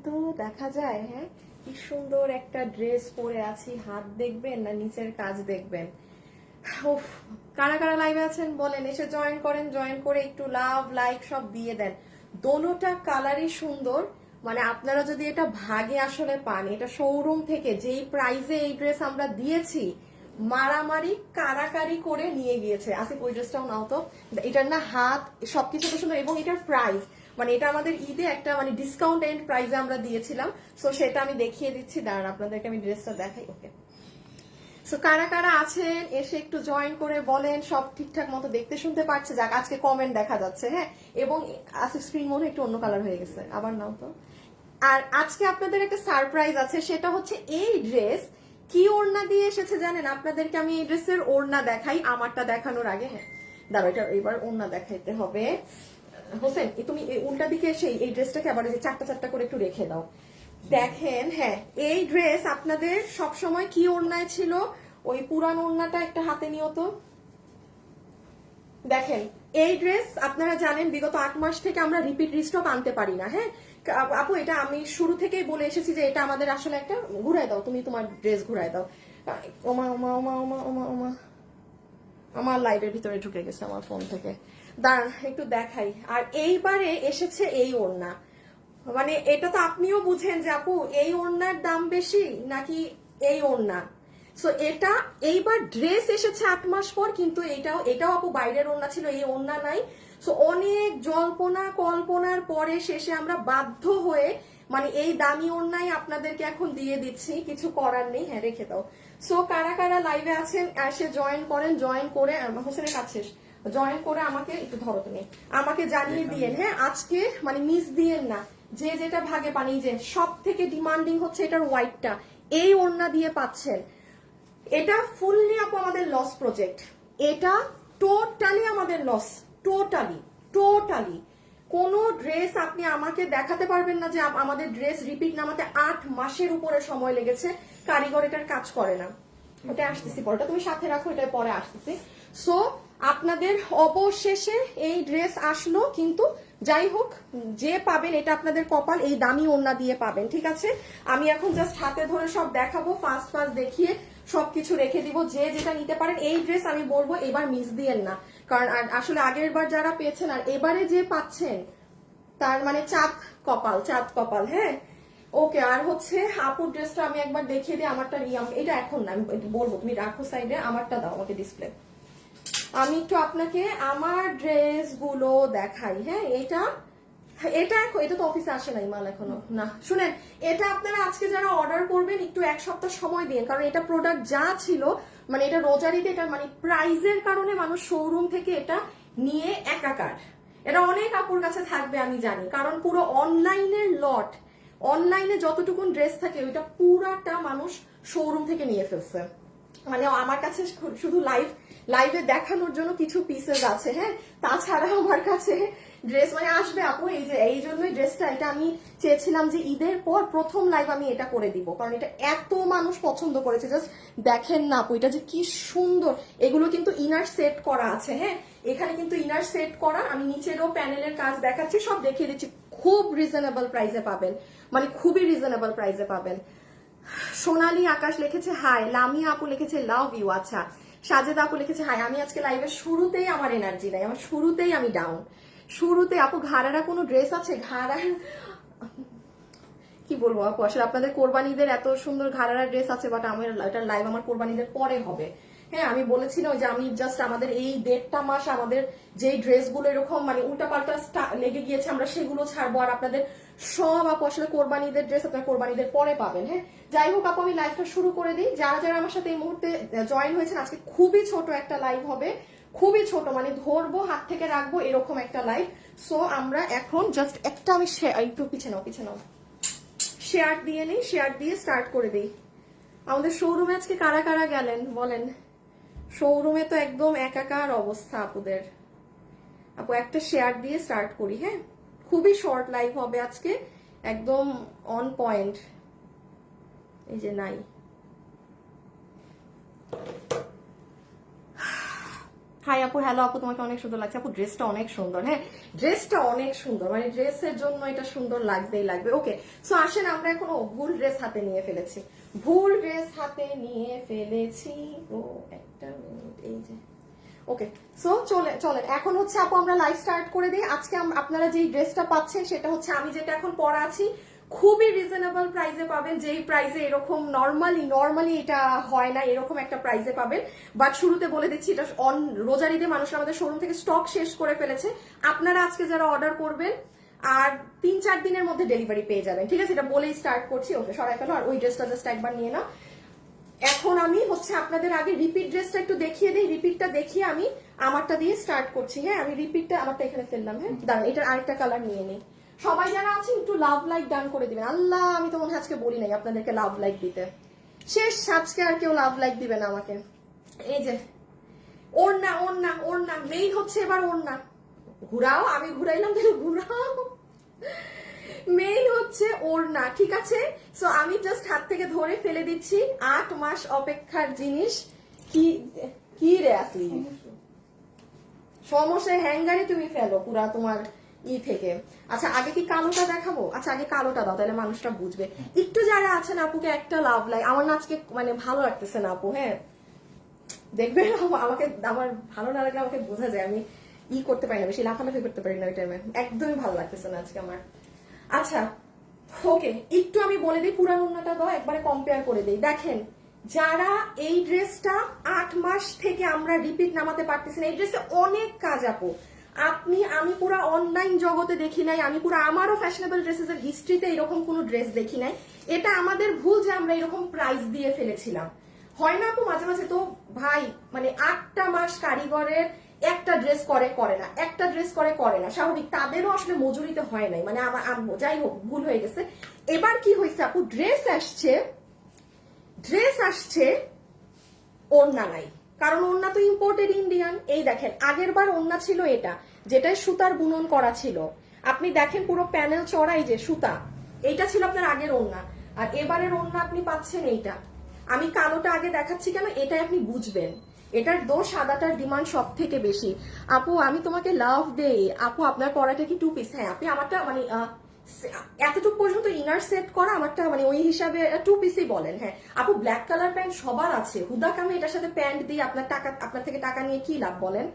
তো দেখা যায়। হ্যাঁ, কি সুন্দর একটা ড্রেস পরে আছি, হাত দেখবেন না নিচের কাজ দেখবেন। উফ, কারা কারা লাইভে আছেন বলেন, এসে জয়েন করেন, জয়েন করে একটু লাভ লাইক সব দিয়ে দেন। দোনোটা কালারই সুন্দর। মানে আপনারা যদি এটা ভাগে আসলে পান, এটা শোরুম থেকে যেই প্রাইসে এই ড্রেস আমরা দিয়েছি, মারামারি কারাকারি করে নিয়ে গিয়েছে। আসিফ ওই ড্রেসটাও নাও তো, এটার না হাত সবকিছু তো সুন্দর, এবং এটার প্রাইস মানে এটা আমাদের ঈদে একটা মানে ডিসকাউন্ট এন্ড প্রাইসে আমরা দিয়েছিলাম। সো সেটা আমি দেখিয়ে দিচ্ছি, দাঁড়ান আপনাদেরকে আমি ড্রেসটা দেখাই। ওকে, সো কারা কারা আছেন এসে একটু জয়েন করে বলেন, সব ঠিকঠাক মতো দেখতে শুনতে পাচ্ছে? যাক, আজকে কমেন্ট দেখা যাচ্ছে। হ্যাঁ, এবং আসিফ স্ক্রিন মনে একটু অন্য কালার হয়ে গেছে, আবার নাও তো। আর আজকে আপনাদের একটা সারপ্রাইজ আছে, সেটা হচ্ছে এই ড্রেস কি ওড়না দিয়ে এসেছে জানেন? আপনাদেরকে আমি এই ড্রেসের ওড়না দেখাই আমারটা দেখানোর আগে। হ্যাঁ, দাঁড়াও, এটা এবার ওড়না দেখাইতে হবে। হোসেন, তুমি এই উল্টা দিকে এসে এই ড্রেসটাকে আবার চারটা চারটা করে একটু রেখে দাও। দেখেন, হ্যাঁ, এই ড্রেস আপনাদের সব সময় কি ওড়নায় ছিল? ওই পুরান ওড়নাটা একটা হাতে নিও তো। দেখেন, এই ড্রেস আপনারা জানেন বিগত 8 মাস থেকে আমরা রিপিট রিস্টক আনতে পারি না। হ্যাঁ আপু, এটা আমি শুরু থেকেই বলে এসেছি যে এটা আমাদের আসলে একটা, ঘুরাই দাও তুমি তোমার ড্রেস, ঘুরাই দাও। ওমা ওমা ওমা ওমা ওমা ওমা, আমার লাইভের ভিতরে ঢুকে গেছে আমার ফোন থেকে। দাঁড়ান একটু দেখাই। আর এইবারে এসেছে এই ওড়না, মানে এটা তো আপনিও বুঝেন যে আপু এই ওড়নার দাম বেশি নাকি এই ওড়না। সো এটা এইবার ড্রেস এসেছে 8 মাস পর, কিন্তু এটাও আপু বাইরের ওড়না ছিল, এই ওড়না নাই। সো অনেক জল্পনা কল্পনার পরে শেষে আমরা বাধ্য হয়ে মানে এই দামি ওড়নাই আপনাদেরকে এখন দিয়ে দিচ্ছি, কিছু করার নেই। হ্যাঁ, রেখে দাও। সো কারা কারা লাইভে আছেন এসে জয়েন করেন, জয়েন করে হোসেনের কাজ শেষ, জয়েন করে আমাকে একটু ধরো তুমি, আমাকে জানিয়ে দিয়েন। হ্যাঁ, আজকে মানে মিস দিয়েন না, যে যেটা ভাগে পানি। যে সব থেকে ডিমান্ডিং হচ্ছে এটার হোয়াইটটা, এই ওড়না দিয়ে পাচ্ছেন। এটা ফুললি আপু আমাদের লস প্রজেক্ট, এটা টোটালি আমাদের লস, টোটালি টোটালি। কোনো ড্রেস আপনি আমাকে দেখাতে পারবেন না যে আমাদের ড্রেস রিপিট নামাতে 8 মাসের উপরে সময় লেগেছে, কারিগর এটার কাজ করে না। ওটা আসতেছি পরে, তুমি সাথে রাখো, এটা পরে আসতেছি। সো আপনাদের অবশেষে এই ড্রেস আসলো, কিন্তু যাই হোক, যে পাবেন এটা আপনাদের কপাল, এই দামি ওড়না দিয়ে পাবেন। ঠিক আছে, আমি এখন জাস্ট হাতে ধরে সব দেখাবো, ফার্স্ট ফার্স্ট দেখিয়ে সবকিছু রেখে দিব। যে যেটা নিতে পারেন এই ড্রেস আমি বলবো এবার মিস দিয়েন না, কারণ আসলে আগের বার যারা পেয়েছেন আর এবারে যে পাচ্ছেন, তার মানে চাঁদ কপাল, চাঁদ কপাল। হ্যাঁ, ওকে। আর হচ্ছে আপুর ড্রেসটা আমি একবার দেখিয়ে দিই, আমারটা এটা এখন না, আমি বলবো, তুমি রাখো সাইডে, আমারটা দাও আমাকে ডিসপ্লে। আমি একটু আপনাকে আমার ড্রেসগুলো দেখাই। হ্যাঁ, এটা এটা এটা তো অফিসে আসে নাই মাল এখনো না। শুনেন, এটা আপনারা আজকে যারা অর্ডার করবেন একটু 1 সপ্তাহ সময় দিন, কারণ এটা প্রোডাক্ট যা ছিল মানে এটা রোজারিতে, এটা মানে প্রাইজের কারণে মানুষ শোরুম থেকে এটা নিয়ে একাকার। এটা অনেক আপুর কাছে থাকবে আমি জানি, কারণ পুরো অনলাইনের লট, অনলাইনে যতটুকুন ড্রেস থাকে ওইটা পুরাটা মানুষ শোরুম থেকে নিয়ে ফেলছে। মানে আমার কাছে শুধু লাইভে দেখানোর জন্য কিছু পিসেস আছে। হ্যাঁ, তাছাড়া আমার কাছে ড্রেস মানে আসবে আপু, এই জন্যই ড্রেসটা, এটা আমি চেয়েছিলাম যে ঈদের পর প্রথম লাইভ আমি এটা করে দিব, কারণ এটা এত মানুষ পছন্দ করেছে। জাস্ট দেখেন না আপু, এটা যে কি সুন্দর। এগুলো কিন্তু ইনার সেট করা আছে। হ্যাঁ, এখানে কিন্তু ইনার সেট করা, আমি নিচেরও প্যানেলের কাজ দেখাচ্ছি, সব দেখিয়ে দিচ্ছি। খুব রিজনেবল প্রাইসে পাবেন, মানে খুবই রিজনেবল প্রাইসে পাবেন। সোনালী আকাশ লিখেছে হাই, লামিয়া আপু লিখেছে লাভ ইউ। আচ্ছা, সাজেদা আপু লিখেছে হাই। আমি আজকে লাইভের শুরুতেই আমার এনার্জি নাই, আমার শুরুতেই আমি ডাউন। শুরুতে আপু ঘাড়ারা কোনো ড্রেস আছে? ঘাড়া কি বলবো আপু, আসলে আপনাদের কোরবানিদের এত সুন্দর ঘাড়ারা ড্রেস আছে, বাট আমার এটা লাইভ আমার কোরবানিদের পরে হবে। হ্যাঁ, আমি বলেছিলাম যে আমি জাস্ট আমাদের এই 1.5 মাস আমাদের যেই ড্রেসগুলো এরকম মানে উল্টাপাল্টা লেগে গিয়েছে, আমরা সেগুলো ছাড়বো। আর আপনাদের সব আপু আসলে কোরবানিদের ড্রেস আপনার কোরবানিদের পরে পাবেন। হ্যাঁ, যাই হোক আপু, আমি লাইভটা শুরু করে দিই। যারা যারা আমার সাথে এই মুহূর্তে জয়েন হয়েছেন, আজকে খুবই ছোট একটা লাইভ হবে, খুবই ছোট, মানে ধরবো হাত থেকে রাখবো এরকম একটা লাইভ। সো আমরা এখন জাস্ট একটা, আমি একটু পিছে নাও, পিছে নাও, শেয়ার দিয়ে নিই, শেয়ার দিয়ে স্টার্ট করে দিই। আমাদের শোরুমে আজকে কারা কারা গেলেন বলেন? শোরুমে তো একদম একাকার অবস্থা আপুদের। আপু একটা শেয়ার দিয়ে স্টার্ট করি। হ্যাঁ, খুবই শর্ট লাইভ হবে আজকে, একদম অন পয়েন্ট। এই যে নাই, হাই আপু, হ্যালো আপু, তোমাকে অনেক সুন্দর লাগছে আপু, ড্রেসটা অনেক সুন্দর। হ্যাঁ, ড্রেসটা অনেক সুন্দর, মানে ড্রেসের জন্য এটা সুন্দর লাগবেই লাগবে। ওকে, সো আসেন, আমরা এখন ভুল ড্রেস হাতে নিয়ে ফেলেছি, ভুল ড্রেস হাতে নিয়ে ফেলেছি। ও একটা মিনিট, এই যে ওকে, সো চলেন এখন হচ্ছে আপু আমরা লাইভ স্টার্ট করে দিই। আজকে আপনারা যেই ড্রেসটা পাচ্ছেন সেটা হচ্ছে আমি যেটা এখন পরা আছি, খুবই রিজনেবল প্রাইসে পাবেন, যেই প্রাইসে এরকম নর্মালি এটা হয় না, এরকম একটা প্রাইসে পাবেন। বাট শুরুতে বলে দিচ্ছি, এটা রোজার ঈদে মানুষ আমাদের শোরুম থেকে স্টক শেষ করে ফেলেছে। আপনারা আজকে যারা অর্ডার করবেন আর 3-4 দিনের মধ্যে ডেলিভারি পেয়ে যাবেন, ঠিক আছে? এটা বলেই স্টার্ট করছি। ওকে, সরাই ফেলো, আর ওই ড্রেসটা জাস্ট একবার নিয়ে নাও। এখন আমি হচ্ছে আপনাদের আগে রিপিট ড্রেসটা একটু দেখিয়ে দিই, রিপিটটা দেখিয়ে আমি আমারটা দিয়ে স্টার্ট করছি। হ্যাঁ, আমি রিপিটটা আমারটা এখানে ফেললাম। হ্যাঁ, দাঁড়ান, এটার আরেকটা কালার নিয়ে নিই। সবাই যারা আছেন একটু লাভ লাইক ডান করে দিবেন। আল্লাহ, আমি তো মনে হয় আজকে বলি নাই আপনাদেরকে লাভ লাইক দিতে, শেষ আজকে আর কেউ লাভ লাইক দিবে না আমাকে। এই যে ওড়না, ওড়না, ওড়না মেইন হচ্ছে এবার ওড়না। ঘুরাও, আমি ঘুরাইলাম, তাহলে ঘুরাও। মেইন হচ্ছে ওড়না, ঠিক আছে? সো আমি জাস্ট হাত থেকে ধরে ফেলে দিচ্ছি। 8 মাস অপেক্ষার জিনিস। কি কি রে আসলি সমস্যা, হ্যাঙ্গারে তুমি ফেলো পুরা তোমার থেকে। আচ্ছা, আগে কি কালোটা দেখাবো? আচ্ছা, আগে কালোটা দাও, তাহলে মানুষটা বুঝবে। একটু যারা আছেন আপুকে একটা লাভ লাইক, আমার না আজকে মানে ভালো লাগতেছে না আপু। হ্যাঁ, দেখবে আমাকে, আমার ভালো না লাগলে আমাকে বোঝা যায়, আমি করতে পারি না, বেশি লাফালাফি করতে পারি না ওই টাইমে, একদমই ভালো লাগতেছে না আজকে আমার। আচ্ছা, ওকে, একটু আমি বলে দিই, পুরান ওড়নাটা দাও, একবারে কম্পেয়ার করে দিই। দেখেন, যারা এই ড্রেসটা 8 মাস থেকে আমরা রিপিট নামাতে পারতেছি না, এই ড্রেসে অনেক কাজ আপু। আমি পুরো অনলাইন জগতে দেখি নাই, আমি পুরো আমারও ফ্যাশনেবল ড্রেসেস এর হিস্ট্রিতে এরকম কোনো ড্রেস দেখি নাই। এটা আমাদের ভুল যে আমরা এরকম প্রাইস দিয়ে ফেলেছিলাম, হয় না আপু মাঝে মাঝে? তো ভাই, মানে 8টা মাস কারিগরের একটা ড্রেস করে না, একটা ড্রেস করে না, স্বাভাবিক, তাদেরও আসলে মজুরিতে হয় নাই, মানে আমার যাই হোক, ভুল হয়ে গেছে। এবার কি হয়েছে আপু, ড্রেস আসছে ওড়না নাই, কারণ ওড়না তো ইম্পোর্টেড ইন্ডিয়ান। এই দেখেন, আগের বার ওড়না ছিল এটা, যেটাই সুতার বুনন করা ছিল, আপনি দেখেন পুরো প্যানেল চড়াই যে সুতা, এইটা ছিল আপনার আগের ওড়না। আর এবারের ওড়না আপনি পাচ্ছেন এইটা। আমি কালোটা আগে দেখাচ্ছি কেন, এটাই আপনি বুঝবেন। এটার দোষ সাদাটার ডিমান্ড সব থেকে বেশি। আপু আমি তোমাকে লাভ দেই। আপু আপনার পরাটা কি 2 পিস? হ্যাঁ, আপনি আমারটা মানে এতটুকু পর্যন্ত ইনার সেট করা আমারটা, মানে ওই হিসাবে 2 পিসই বলেন। হ্যাঁ আপু, ব্ল্যাক কালার প্যান্ট সবার আছে, হুদাক আমি এটার সাথে প্যান্ট দিই, আপনার থেকে টাকা নিয়ে কি লাভ বলেন?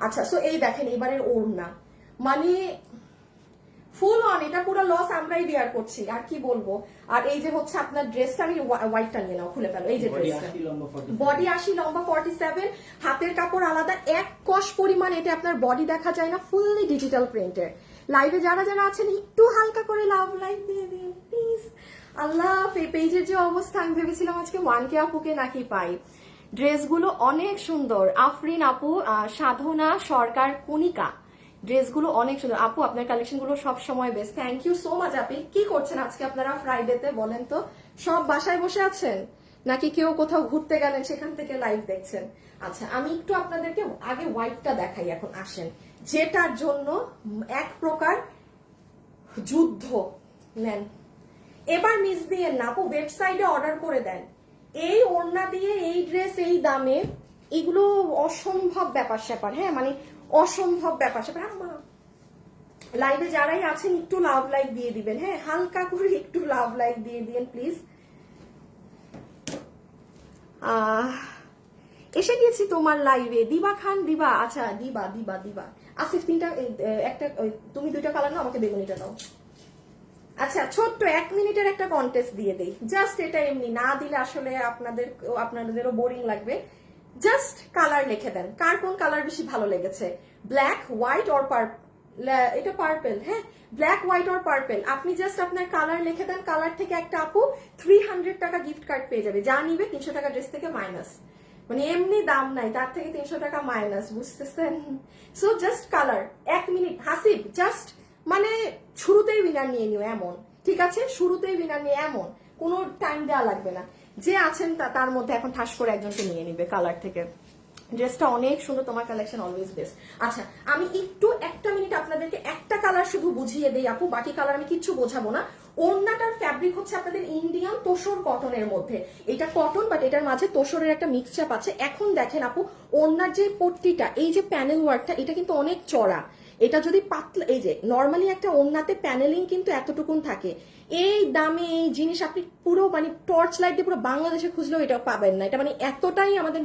আচ্ছা, সো এই দেখেন এবারের ওড়না, মানে ফুল অন, এটা পুরো লস আমরাই বিয়ার করছি, আর কি বলবো। আর এই যে হচ্ছে আপনার ড্রেসটা, আমি হোয়াইটটা নিয়ে নাও, খুলে ফেলো। এই যে ড্রেসটা, বডি 80, লম্বা 47, হাতের কাপড় আলাদা, 1 কষ পরিমাণ এটা আপনার বডি দেখা যায় না, ফুললি ডিজিটাল প্রিন্টের। লাইভে যারা যারা আছেন একটু হালকা করে লাভ লাইক দিয়ে দিন প্লিজ। আল্লাহ, পেজের যে অবস্থা, আমি ভেবেছিলাম আজকে 1K আপুকে নাকি পাই। ড্রেসগুলো অনেক সুন্দর, আফরিন আপু, সাধনা সরকার, কণিকা, ড্রেসগুলো অনেক সুন্দর আপু, আপনার কালেকশন গুলো সব সময় best. Thank you so much আপনি। কি করছেন আজকে আপনারা ফ্রাইডেতে বলেন তো? সব বাসায় বসে আছেন নাকি কেউ কোথাও ঘুরতে গেলেন সেখান থেকে লাইভ দেখছেন? আচ্ছা, আমি একটু আপনাদেরকে আগে হোয়াইটটা দেখাই। এখন আসেন, যেটার জন্য এক প্রকার যুদ্ধ নেন, এবার মিস দিয়েন না আপু, ওয়েবসাইটে অর্ডার করে দেন। এই ওড়না দিয়ে এই ড্রেস এই দামে, এগুলো অসম্ভব ব্যাপার স্যাপার। হ্যাঁ, মানে অসম্ভব ব্যাপার স্যাপার। লাইভে যারাই আছেন একটু লাভ লাইক দিয়ে দিবেন। হ্যাঁ, হালকা করে একটু লাভ লাইক দিয়ে দিবেন প্লিজ। এসে গেছি তোমার লাইভে, দিবা খান, দিবা। আচ্ছা, দিবা দিবা দিবা আসিফ, 3টা, একটা তুমি 2টা কালার না, আমাকে বেগুনিটা দাও। আচ্ছা, ছোট্ট 1 মিনিটের একটা কন্টেস্ট দিয়ে দেই, জাস্ট এটা এমনি না দিলে আসলে আপনাদেরও বোরিং লাগবে। জাস্ট কালার লিখে দেন, কার কোন কালার বেশি ভালো লেগেছে, ব্ল্যাক, হোয়াইট অর পার্পল। এটা পার্পল। হ্যাঁ, ব্ল্যাক, হোয়াইট অর পার্পল। আপনি জাস্ট আপনার কালার লিখে দেন, কালার থেকে একটা আপু 300 টাকা গিফট কার্ড পেয়ে যাবে, যা নিবে 300 টাকা ড্রেস থেকে মাইনাস, মানে এমনি দাম নাই, তার থেকে 300 টাকা মাইনাস, বুঝতেছেন? So just colour, 1 minute. Hasib, just মানে শুরুতেই উইনার নিয়ে নিও এমন, ঠিক আছে? শুরুতেই উইনার নিয়ে এমন, কোনো টাইম দেওয়া লাগবে না। যে আছেন তার মধ্যে এখন ঠাস করে একজনকে নিয়ে নিবে কালার থেকে। ড্রেসটা অনেক সুন্দর, তোমার কালেকশন অলওয়েজ বেস্ট। আচ্ছা, আমি একটু 1 মিনিট আপনাদেরকে একটা কালার শুধু বুঝিয়ে দেই আপু, বাকি কালার আমি কিচ্ছু বোঝাবো না। ওড়নাটার ফ্যাব্রিক হচ্ছে আপনাদের ইন্ডিয়ান তোসর কটনের মধ্যে। এটা কটন বাট এটার মাঝে তোসরের একটা মিক্সচাপ আছে। এখন দেখেন আপু ওড়নার যে পট্টিটা, এই যে প্যানেল ওয়ার্কটা, এটা কিন্তু অনেক চড়া। এটা যদি পাতলা, এই যে নর্মালি একটা ওড়নাতে প্যানেলিং কিন্তু এতটুকুন থাকে, এই দামে এই জিনিস আপনি পুরো মানে টর্চ লাইট দিয়ে পুরো বাংলাদেশে খুঁজলেও এটা পাবেন না। এটা মানে এতটাই আমাদের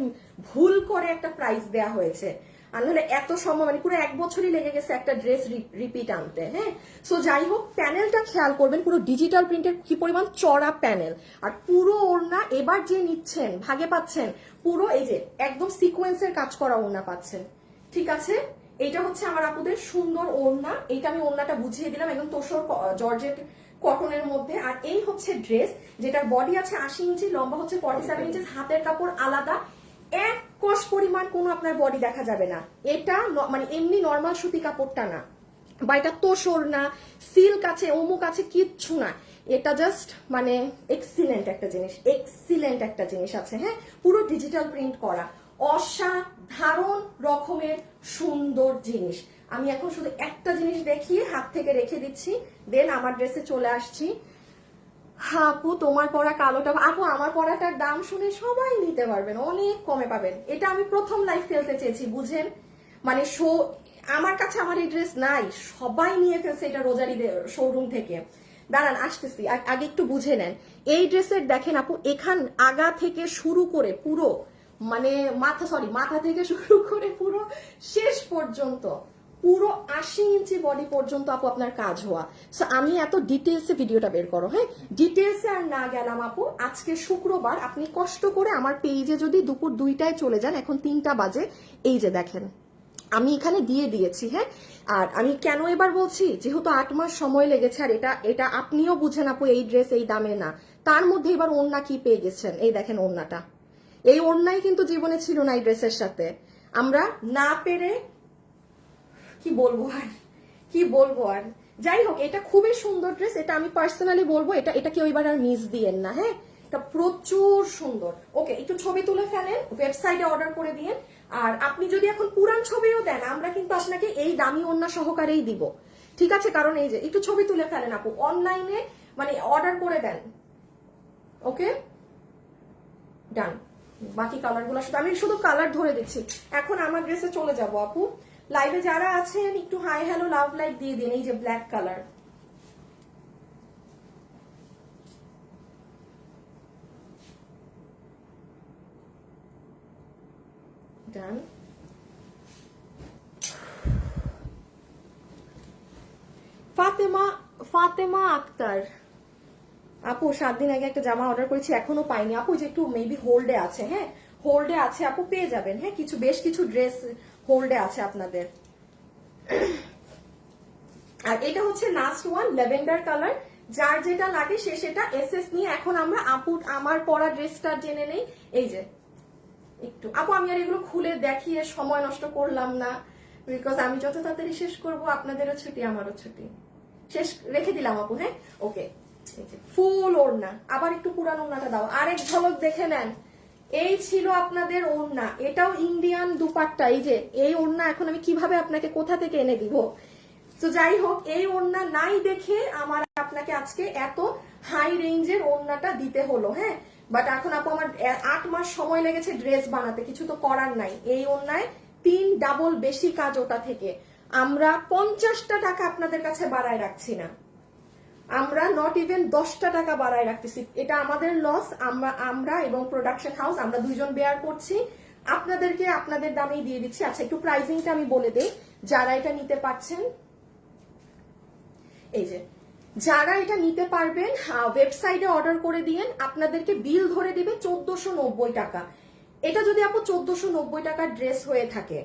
ভুল করে একটা প্রাইস দেয়া হয়েছে, আর নাহলে এত সময় মানে পুরো 1 বছরই লেগে গেছে একটা ড্রেস রিপিট আনতে। হ্যাঁ, সো যাই হোক প্যানেলটা খেয়াল করবেন, পুরো ডিজিটাল প্রিন্টের কি পরিমাণ চড়া প্যানেল। আর পুরো ওড়না এবার যে নিচ্ছেন ভাগে পাচ্ছেন পুরো এই যে একদম সিকোয়েন্সের কাজ করা ওড়না পাচ্ছেন। ঠিক আছে, এইটা হচ্ছে আমার আপুদের সুন্দর ওড়না। এইটা আমি ওড়নাটা বুঝিয়ে দিলাম, একদম তোসর জর্জেট কটনের মধ্যে। আর এই হচ্ছে ড্রেস, যেটার বডি আছে 80 ইঞ্চি, লম্বা হচ্ছে 47 ইঞ্চি, হাতের কাপড় আলাদা, এক কষ পরিমাণ কোনো আপনার বডি দেখা যাবে না। এটা মানে এমনি নর্মাল সুতি কাপড়টা না, বা এটা তোসর না, সিল্ক আছে, অমুক আছে, কিচ্ছু না। এটা জাস্ট মানে এক্সিলেন্ট একটা জিনিস, এক্সিলেন্ট একটা জিনিস আছে। হ্যাঁ, পুরো ডিজিটাল প্রিন্ট করা, অসাধারণ রকমের সুন্দর জিনিস। আমি এখন শুধু একটা জিনিস দেখিয়ে হাত থেকে রেখে দিচ্ছি, দেন আমার ড্রেসে চলে আসছি। আপু তোমার পরা কালোটা, আপু আমার পরাটার দাম শুনে সবাই নিতে পারবেন, অনেক কমে পাবেন। এটা আমি প্রথম লাইভ ফেলতে চেয়েছি, বুঝেন মানে আমার কাছে আমার এই ড্রেস নাই, সবাই নিয়ে ফেলছে এটা রোজারি শোরুম থেকে। দাঁড়ান আসতেছি, আগে একটু বুঝে নেন। এই ড্রেসের দেখেন আপু এখান আগা থেকে শুরু করে পুরো মানে মাথা থেকে শুরু করে পুরো শেষ পর্যন্ত পুরো 80 ইঞ্চি বডি পর্যন্ত আপু আপনার কাজ হওয়া। সো আমি এত ডিটেলসে ভিডিওটা বের করো, হ্যাঁ ডিটেলসে আর না গেলাম আপু। আজকে শুক্রবার, আপনি কষ্ট করে আমার পেজে যদি দুপুর 2টায় চলে যান, এখন 3টা বাজে, এই যে দেখেন আমি এখানে দিয়ে দিয়েছি। হ্যাঁ, আর আমি কেন এবার বলছি, যেহেতু 8 মাস সময় লেগেছে, আর এটা আপনিও বুঝেন আপু এই ড্রেস এই দামে না। তার মধ্যে এবার ওড়না কি পেয়ে গেছেন, এই দেখেন ওড়নাটা, এই ওড়নাই কিন্তু জীবনে ছিল না এই ড্রেসের সাথে। আমরা না পেরে কি বলবো আর যাই হোক, এটা খুবই সুন্দর ড্রেস। এটা আমি পার্সোনালি বলবো এটা কেউ এবার আর মিস দিয়েন না। হ্যাঁ, এটা প্রচুর সুন্দর। ওকে, একটু ছবি তুলে ফেলেন, ওয়েবসাইটে অর্ডার করে দিন। আর আপনি যদি এখন পুরান ছবিও দেন, আমরা কিন্তু আপনাকে এই দামি ওড়না সহকারেই দিব। ঠিক আছে, কারণ এই যে একটু ছবি তুলে ফেলেন আপু, অনলাইনে মানে অর্ডার করে দেন। ওকে ডান, বাকি কালারগুলো শুধু আমি শুধু কালার ধরে দিচ্ছি। এখন আমার ড্রেসে চলে যাব আপু। লাইভে যারা আছেন একটু হাই হ্যালো লাভ লাইক দিয়ে দিন। এই যে ব্ল্যাক কালার, ডান। ফাতেমা আক্তার আপু, 7 দিন আগে একটা জামা অর্ডার করেছি, এখনো পাইনি আপু, যে একটু মেবি হোল্ডে আছে। হ্যাঁ, হোল্ডে আছে আপু, পেয়ে যাবেন। হ্যাঁ, বেশ কিছু ড্রেস হোল্ডে আছে আপনাদের। আর এটা হচ্ছে লাস্ট ওয়ান, ল্যাভেন্ডার কালার। যার যেটা লাগে সে সেটা এসএস নিয়ে। এখন আমরা আপু আমার পরা ড্রেসটা জেনে নেই। এই যে একটু আপু, আমি আর এগুলো খুলে দেখিয়ে সময় নষ্ট করলাম না, বিকজ আমি যত তাড়াতাড়ি শেষ করব আপনাদেরও ছুটি আমারও ছুটি। শেষ রেখে দিলাম আপু। হ্যাঁ, ওকে, ফুল ওড়না। আবার একটু পুরান ওড়নাটা দাও, আরেক ঝলক দেখে নেন। এই ছিল আপনাদের ওড়না, এটাও ইন্ডিয়ান দুপাট্টা। এই যে এই ওড়না এখন আমি কিভাবে আপনাকে কোথা থেকে এনে দিব। তো যাই হোক, এই ওড়না নাই দেখে আমার আপনাকে আজকে এত হাই রেঞ্জের ওড়নাটা দিতে হলো। হ্যাঁ, বাট এখন আপু আমার 8 মাস সময় লেগেছে ড্রেস বানাতে, কিছু তো করার নাই। এই ওড়নায় 3 ডাবল বেশি কাজ ওটা থেকে। আমরা 50টা টাকা আপনাদের কাছে বাড়ায় রাখছি না, আমরা নট ইভেন 10টা টাকা বাড়ায় রাখতেছি। এটা আমাদের লস, আমরা এবং প্রোডাকশন হাউস আমরা দুইজন বেয়ার করছি, আপনাদেরকে আপনাদের দামেই দিয়ে দিচ্ছি। আচ্ছা, একটু প্রাইসিংটা আমি বলে দেই যারা এটা নিতে পারছেন। এই যে যারা এটা নিতে পারবেন ওয়েবসাইটে অর্ডার করে দিয়েন, আপনাদেরকে বিল ধরে দিবে 1490 টাকা। এটা যদি আপু 1490 টাকার ড্রেস হয়ে থাকে,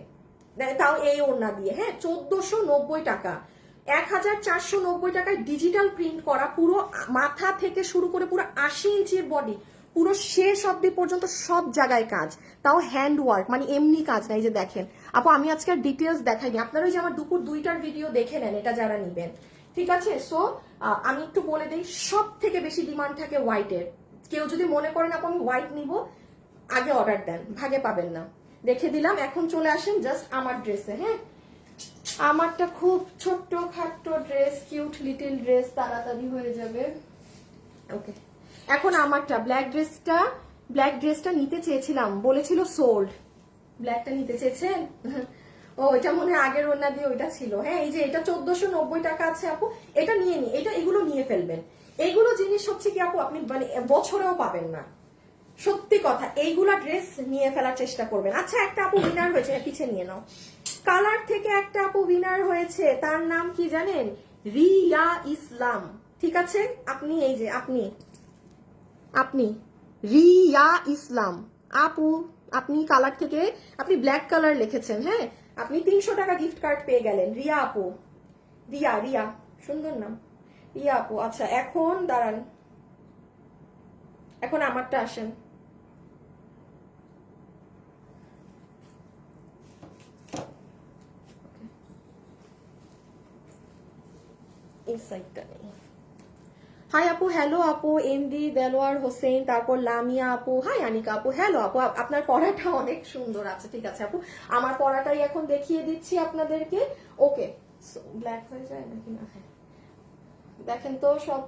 তাও এই ওড়না দিয়ে, হ্যাঁ 1490 টাকা, 1490 টাকায় ডিজিটাল প্রিন্ট করা, পুরো মাথা থেকে শুরু করে পুরো 80 ইঞ্চির বডি, পুরো শেষ অব্দি পর্যন্ত সব জায়গায় কাজ, তাও হ্যান্ড ওয়ার্ক, মানে এমনি কাজ নাই। যে দেখেন আপু, আমি আজকে ডিটেলস দেখাইনি, আপনারা ওই যে আমার দুপুর 2টার ভিডিও দেখে নেন এটা যারা নিবেন। ঠিক আছে, সো আমি একটু বলে দিই, সব থেকে বেশি ডিমান্ড থাকে হোয়াইটের। কেউ যদি মনে করেন আপু আমি হোয়াইট নিব, আগে অর্ডার দেন, ভাগে পাবেন না। রেখে দিলাম, এখন চলে আসেন জাস্ট আমার ড্রেসে। হ্যাঁ, আমারটা খুব ছোট্ট খাট্ট ড্রেস, কিউট লিটল ড্রেস, তাড়াতাড়ি হয়ে যাবে। ওকে, এখন আমারটা ব্ল্যাক ড্রেসটা নিতে চেয়েছিলাম, বলেছিল সোল্ড। ব্ল্যাকটা নিতে চেয়েছেন? ও এটা মনে হয় আগের ওড়না দিয়ে ওইটা ছিল। হ্যাঁ, এই যে এটা 1490 টাকা আছে আপু, এটা নিয়ে নি, এগুলো নিয়ে ফেলবেন। এইগুলো জিনিস হচ্ছে কি আপু, আপনি মানে বছরেও পাবেন না, সত্যি কথা। এইগুলা ড্রেস নিয়ে ফেলার চেষ্টা করবেন। আচ্ছা, একটা আপু উইনার হয়েছে, পিছে নিয়ে নাও। কালার থেকে একটা আপু উইনার হয়েছে, তার নাম কি জানেন? রিয়া ইসলাম। ঠিক আছে, আপনি এই যে আপনি রিয়া ইসলাম আপু, আপনি কালার থেকে আপনি ব্ল্যাক কালার লিখেছেন। হ্যাঁ, আপনি 300 টাকা গিফট কার্ড পেয়ে গেলেন। রিয়া আপু, রিয়া, সুন্দর নাম, রিয়া আপু। আচ্ছা, এখন দাঁড়ান, এখন আমারটা আসেন। এই সাইডটা নেই। হাই আপু, হ্যালো আপু, এমডি দেলোয়ার হোসেন, তারপর লামিয়া আপু, হাই আনিকা আপু, হ্যালো আপু, আপনার পড়াটা অনেক সুন্দর আছে। ঠিক আছে আপু, আমার পড়াটাই এখন দেখিয়ে দিচ্ছি আপনাদেরকে। ওকে, ব্ল্যাক হয়ে যায় নাকি না? হ্যাঁ, দেখেন তো সব,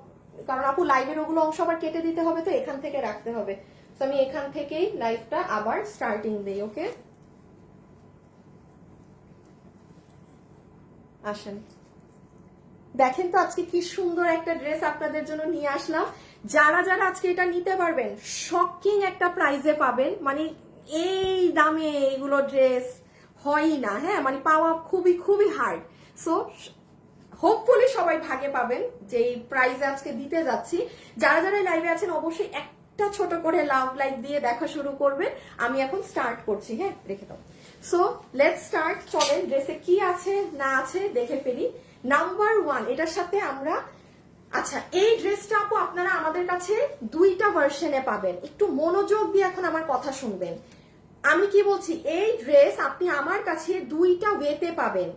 কারণ আপু লাইভের ওগুলো অংশ আবার কেটে দিতে হবে, তো এখান থেকে রাখতে হবে। তো আমি এখান থেকেই লাইভটা আবার স্টার্টিং দিই। ওকে, আসেন, দেখেন তো আজকে কি সুন্দর একটা ড্রেস আপনাদের জন্য নিয়ে আসলাম। যারা যারা আজকে এটা নিতে পারবেন, শকিং একটা প্রাইজে পাবেন। মানে এই দামে এগুলো ড্রেস হয়ই না। হ্যাঁ, মানে পাওয়া খুবই খুবই হার্ড। সো হোপফুলি সবাই ভাগে পাবেন যে প্রাইজে আজকে দিতে যাচ্ছি। যারা যারা লাইভে আছেন অবশ্যই একটা ছোট করে লাভ লাইক দিয়ে দেখা শুরু করবেন। আমি এখন স্টার্ট করছি। হ্যাঁ, রেখে দাও। So let's start. চলেন, ড্রেসে কি আছে না আছে দেখে ফেলি। নাম্বার 1, এটার সাথে আমরা, আচ্ছা এই ড্রেসটা আপু আপনারা আমাদের কাছে দুইটা ভার্সনে পাবেন। একটু মনোযোগ দিয়ে এখন আমার কথা শুনবেন। আমি কি বলছি, এই ড্রেস আপনি আমার কাছে দুইটা ওয়েতে পাবেন।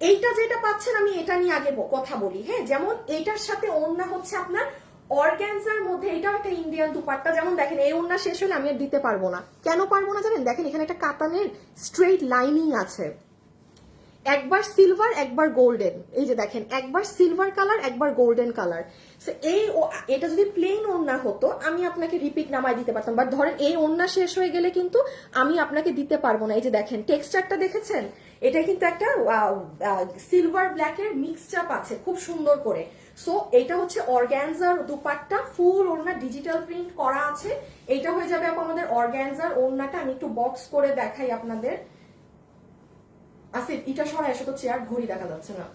এইটা যেটা পাচ্ছেন, আমি এটা নিয়ে আগে কথা বলি। হ্যাঁ, যেমন এইটার সাথে ওড়না হচ্ছে আপনার অর্গানজার মধ্যে, এটাও একটা ইন্ডিয়ান দুপাট্টা। যেমন দেখেন, এই ওড়না শেষ হলে আমি আর দিতে পারবো না। কেন পারবো না জানেন? দেখেন এখানে একটা কাতানের স্ট্রেইট লাইনিং আছে, একবার সিলভার একবার গোল্ডেন। এই যে দেখেন, একবার সিলভার কালার একবার গোল্ডেন কালার। এই এটা যদি প্লেন ওড়না হতো আমি আপনাকে রিপিট নামায় দিতে পারতাম, বাট ধরেন এই ওড়না শেষ হয়ে গেলে কিন্তু আমি আপনাকে দিতে পারবো না। এই যে দেখেন টেক্সচারটা দেখেছেন, এটা কিন্তু একটা সিলভার ব্ল্যাকের মিক্স চাপ আছে খুব সুন্দর করে। সো এটা হচ্ছে অর্গানজার দুপাট্টা, ফুল ওড়না ডিজিটাল প্রিন্ট করা আছে। এটা হয়ে যাবে আমাদের অর্গানজার ওড়নাটা। আমি একটু বক্স করে দেখাই আপনাদের। আসিফ, এটা সরাই আসো তো, চেয়ার ঘড়ি দেখা যাচ্ছে না।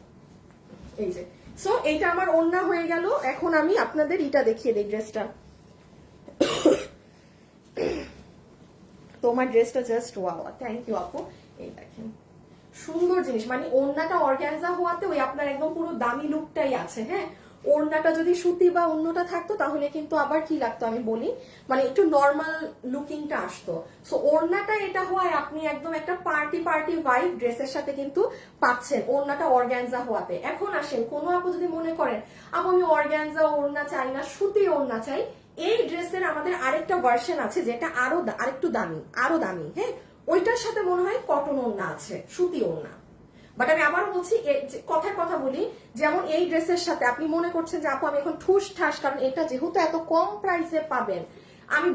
এই যে, সো এইটা আমার ওড়না হয়ে গেল। এখন আমি আপনাদের এটা দেখিয়ে দিই, ড্রেসটা। তোমার ড্রেসটা জাস্ট ওয়াও, থ্যাংক ইউ আপু। এই দেখেন সুন্দর জিনিস, মানে ওড়নাটা অর্গানজা হওয়াতে ওই আপনার একদম পুরো দামি লুকটাই আছে। হ্যাঁ, ওড়নাটা যদি সুতি বা অন্যটা থাকতো তাহলে কিন্তু আবার কি লাগতো আমি বলি, মানে একটু নর্মাল লুকিংটা আসতো। সো ওড়নাটা এটা হওয়ায় আপনি একদম একটা পার্টি ভাইব ড্রেসের সাথে কিন্তু পাচ্ছেন, ওড়নাটা অর্গানজা হওয়াতে। এখন আসেন, কোনো আপু যদি মনে করেন আপু আমি অর্গানজা ওড়না চাই না, সুতি ওড়না চাই, এই ড্রেসের আমাদের আরেকটা ভার্সন আছে যেটা আরেকটু দামি। হ্যাঁ, ওইটার সাথে মনে হয় কটন ওড়না আছে, সুতি ওড়না। বাট আমি আবারও বলছি, কথার কথা বলি, যেমন এই ড্রেসের সাথে আপনি মনে করছেন যে আপু আমি এখন ঠুস ঠাস, কারণ এটা যেহেতু এত কম প্রাইসে পাবেন, আমি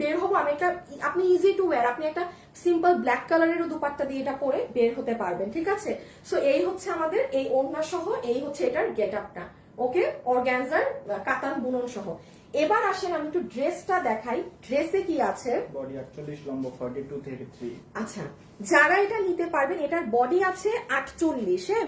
বের হবো, আমি একটা, আপনি ইজি টু ওয়্যার, আপনি একটা সিম্পল ব্ল্যাক কালারেরও দুপাট্টা দিয়ে এটা পরে বের হতে পারবেন। ঠিক আছে, সো এই হচ্ছে আমাদের এই ওড়না সহ, এই হচ্ছে এটার গেট আপটা। ওকে, অর্গানজার কাতান বুনন সহ। এবার আসেন আমি একটু ড্রেসটা দেখাই, ড্রেসে কি আছে। বডি 48, লম্বা 42 থেকে 3। আচ্ছা, যারা এটা নিতে পারবেন, এটার বডি আছে 48। হ্যাঁ,